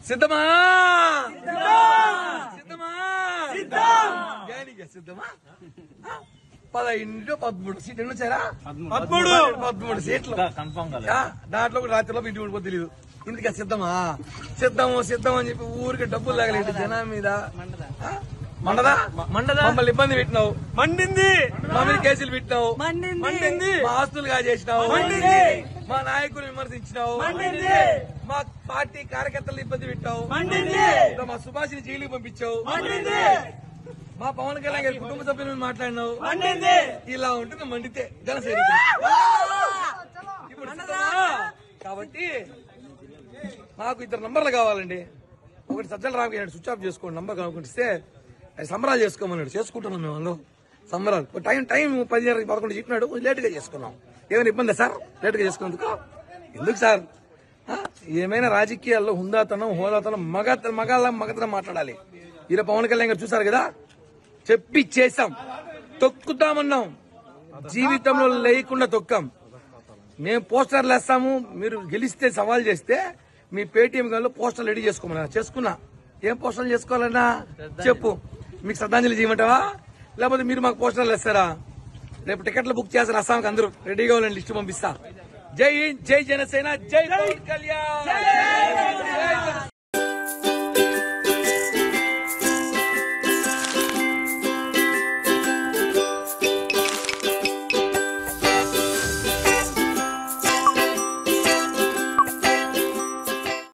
సిద్ధమా సిద్ధమా సిద్ధమా 13 సీట్లు వచ్చారా 13 సీట్లు దాంట్లో రాత్రిలో ఇంటి ఉండిపో తెలియదు ఇందుకే సిద్ధమా సిద్ధం అని చెప్పి ఊరికి డబ్బులు లాగలేదు జనం మీద మండదా మమ్మల్ని ఇబ్బంది పెట్టినావు మండింది మా మీద కేసులు పెట్టినావు మండింది మా ఆస్తులుగా చేసినావు మా నాయకులు విమర్శించినావు మా పార్టీ కార్యకర్తలు ఇబ్బంది పెట్టావు మా సుభాష్ని జైలుకి పంపించావు మా పవన్ కళ్యాణ్ గారి కుటుంబ సభ్యుల మీద మాట్లాడినావు ఇలా ఉంటుంది మండితే జనసేన ఇప్పుడు కాబట్టి నాకు 2 నంబర్లు కావాలండి. ఒకటి సజ్జల రామకృష్ణ స్విచ్ ఆఫ్ చేసుకోండి నంబర్ కనుక్కుంటే సంబరాలు చేసుకోమన్నాడు. చేసుకుంటున్నాం మేము అందులో సంబరాలు. టైం 10:11 చెప్పినాడు, లేటుగా చేసుకున్నాం. ఏమైనా ఇబ్బంది సార్ లేటుగా చేసుకున్నందుకు? ఎందుకు సార్? ఏమైనా రాజకీయాల్లో హుందాతనం హోదాతనం మగతనం మాట్లాడాలి. ఇలా పవన్ కళ్యాణ్ గారు చూసారు కదా, చెప్పి చేశాం, తొక్కుతామన్నాం, జీవితంలో లేకుండా తొక్కాం. మేము పోస్టర్లు వేస్తాము, మీరు గెలిస్తే సవాల్ చేస్తే మీ పేటీఎం గల్లో పోస్టర్లు రెడీ చేసుకోమన్నా. చేసుకున్నా. ఏం పోస్టర్లు చేసుకోవాలన్నా చెప్పు. మీకు శ్రద్ధాంజలి చేయమంటావా, లేకపోతే మీరు మాకు పోస్టర్లు వేస్తారా? రేపు టికెట్లు బుక్ చేస్తారు అస్సాంకి, అందరూ రెడీగా ఉండండి, లిస్టు పంపిస్తా. జై హింద్, జై జనసేన, జై పవన్ కళ్యాణ్.